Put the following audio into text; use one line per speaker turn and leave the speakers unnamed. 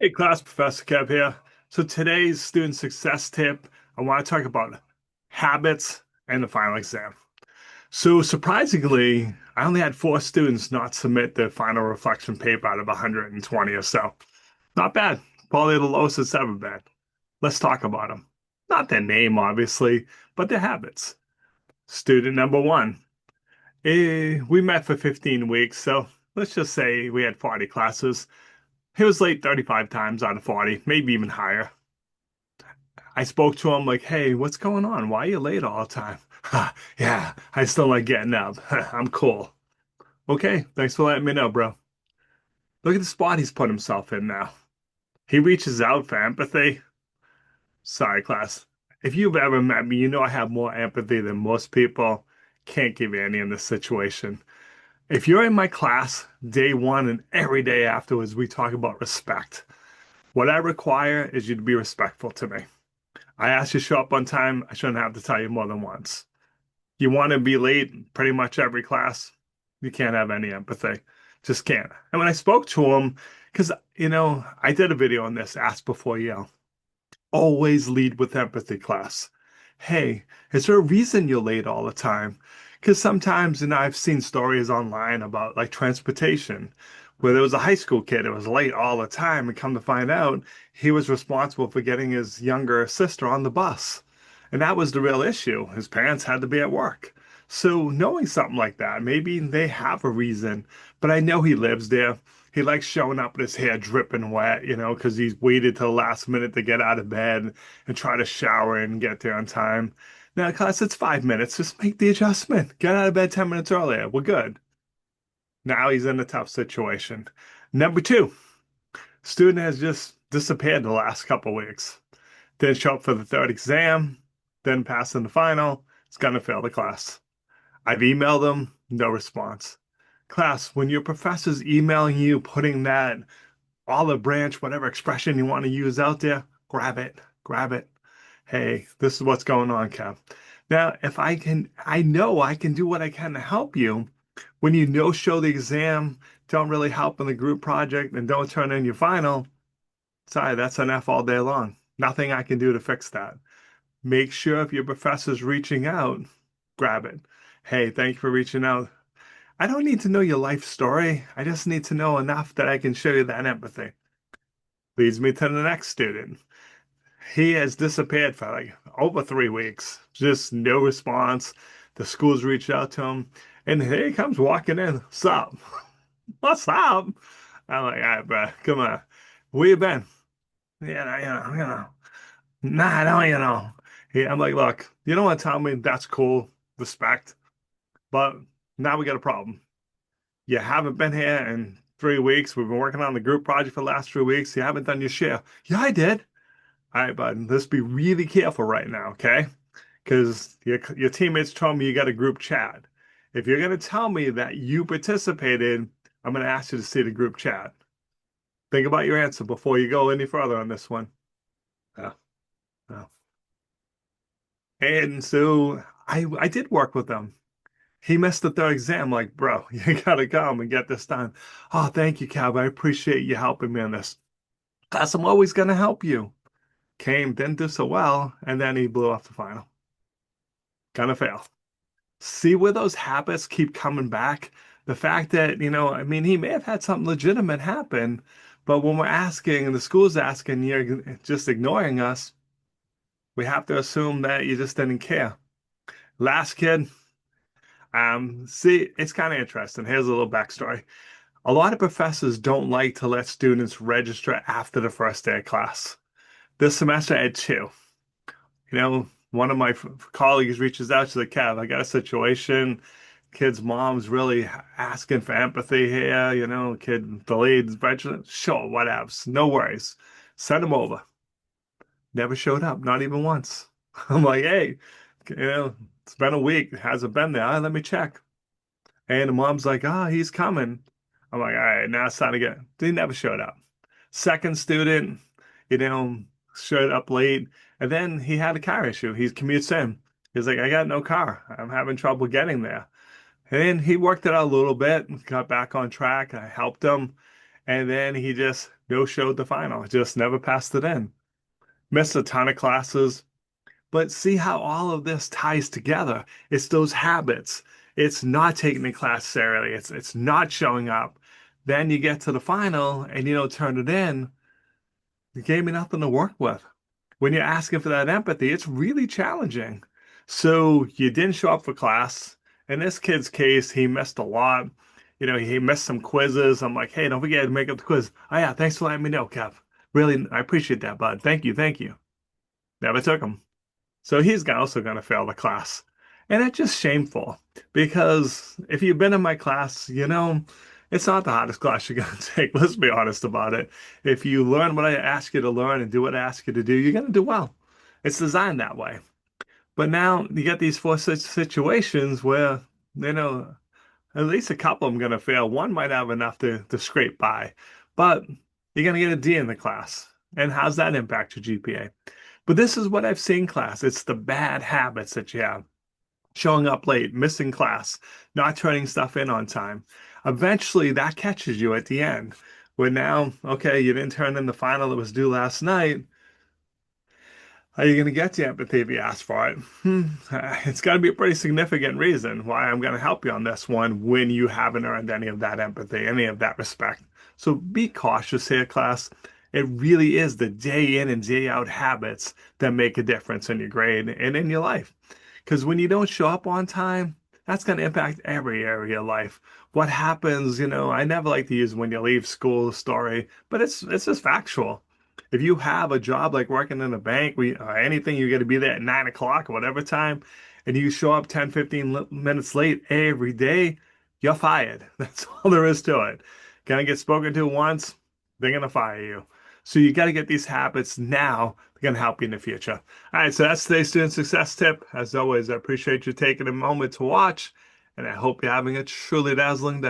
Hey class, Professor Kev here. So today's student success tip, I want to talk about habits and the final exam. So surprisingly, I only had four students not submit their final reflection paper out of 120 or so. Not bad. Probably the lowest it's ever been. Let's talk about them. Not their name, obviously, but their habits. Student number one. We met for 15 weeks, so let's just say we had 40 classes. He was late 35 times out of 40, maybe even higher. I spoke to him like, hey, what's going on? Why are you late all the time? Yeah, I still like getting up. I'm cool. Okay, thanks for letting me know, bro. Look at the spot he's put himself in now. He reaches out for empathy. Sorry, class. If you've ever met me, you know I have more empathy than most people. Can't give you any in this situation. If you're in my class, day one and every day afterwards, we talk about respect. What I require is you to be respectful to me. I asked you to show up on time. I shouldn't have to tell you more than once. You want to be late pretty much every class. You can't have any empathy. Just can't. And when I spoke to him, because, I did a video on this, ask before yell. Always lead with empathy, class. Hey, is there a reason you're late all the time? Because sometimes, I've seen stories online about like transportation, where there was a high school kid that was late all the time, and come to find out, he was responsible for getting his younger sister on the bus. And that was the real issue. His parents had to be at work. So knowing something like that, maybe they have a reason, but I know he lives there. He likes showing up with his hair dripping wet, because he's waited till the last minute to get out of bed and try to shower and get there on time. Now, class, it's 5 minutes. Just make the adjustment. Get out of bed 10 minutes earlier. We're good. Now he's in a tough situation. Number two, student has just disappeared the last couple weeks. Didn't show up for the third exam, didn't pass in the final. It's gonna fail the class. I've emailed them, no response. Class, when your professor's emailing you, putting that olive branch, whatever expression you want to use out there, grab it, grab it. Hey, this is what's going on, Kev. Now, if I can, I know I can do what I can to help you. When you no show the exam, don't really help in the group project, and don't turn in your final, sorry, that's an F all day long. Nothing I can do to fix that. Make sure if your professor's reaching out, grab it. Hey, thank you for reaching out. I don't need to know your life story. I just need to know enough that I can show you that empathy. Leads me to the next student. He has disappeared for like over 3 weeks. Just no response. The school's reached out to him, and here he comes walking in. What's up? What's up? I'm like, all right, bro, come on. Where you been? Nah, I don't. I'm like, look, you don't want to tell me that's cool, respect, but now we got a problem. You haven't been here in 3 weeks. We've been working on the group project for the last 3 weeks. You haven't done your share. Yeah, I did. All right, bud, let's be really careful right now, okay? Because your teammates told me you got a group chat. If you're going to tell me that you participated, I'm going to ask you to see the group chat. Think about your answer before you go any further on this one. Yeah, yeah. And so I did work with them. He missed the third exam. Like, bro, you gotta come and get this done. Oh, thank you, Cab. I appreciate you helping me on this. Plus, I'm always gonna help you. Came, didn't do so well, and then he blew off the final. Gonna fail. See where those habits keep coming back? The fact that, I mean, he may have had something legitimate happen, but when we're asking and the school's asking, you're just ignoring us, we have to assume that you just didn't care. Last kid, see, it's kind of interesting. Here's a little backstory. A lot of professors don't like to let students register after the first day of class. This semester I had two. One of my colleagues reaches out to the Kev. I got a situation. Kid's mom's really asking for empathy here. Kid delayed register. Sure, whatevs. No worries. Send him over. Never showed up, not even once. I'm like, hey, it's been a week. Hasn't been there. Let me check. And the mom's like, he's coming. I'm like, all right, now it's time to get. He never showed up. Second student, you know, showed up late. And then he had a car issue. He commutes in. He's like, I got no car. I'm having trouble getting there. And he worked it out a little bit, got back on track. I helped him. And then he just no-showed the final, just never passed it in. Missed a ton of classes. But see how all of this ties together. It's those habits. It's not taking the class seriously. It's not showing up. Then you get to the final and you don't turn it in. You gave me nothing to work with. When you're asking for that empathy, it's really challenging. So you didn't show up for class. In this kid's case, he missed a lot. He missed some quizzes. I'm like, hey, don't forget to make up the quiz. Oh yeah, thanks for letting me know, Kev. Really, I appreciate that, bud. Thank you, thank you. Never took him. So he's also going to fail the class. And it's just shameful because if you've been in my class, it's not the hardest class you're going to take. Let's be honest about it. If you learn what I ask you to learn and do what I ask you to do, you're going to do well. It's designed that way. But now you get these four such situations where, you know, at least a couple of them going to fail. One might have enough to scrape by, but you're going to get a D in the class. And how's that impact your GPA? But this is what I've seen, class. It's the bad habits that you have. Showing up late, missing class, not turning stuff in on time. Eventually, that catches you at the end. Where now, okay, you didn't turn in the final that was due last night. Are you going to get the empathy if you ask for it? It's got to be a pretty significant reason why I'm going to help you on this one when you haven't earned any of that empathy, any of that respect. So be cautious here, class. It really is the day in and day out habits that make a difference in your grade and in your life. Because when you don't show up on time, that's going to impact every area of life. What happens, I never like to use when you leave school story, but it's just factual. If you have a job like working in a bank, or anything, you got to be there at 9 o'clock or whatever time, and you show up 10, 15 minutes late every day, you're fired. That's all there is to it. Gonna get spoken to once, they're gonna fire you. So you got to get these habits now. They're gonna help you in the future. All right, so that's today's student success tip. As always, I appreciate you taking a moment to watch, and I hope you're having a truly dazzling day.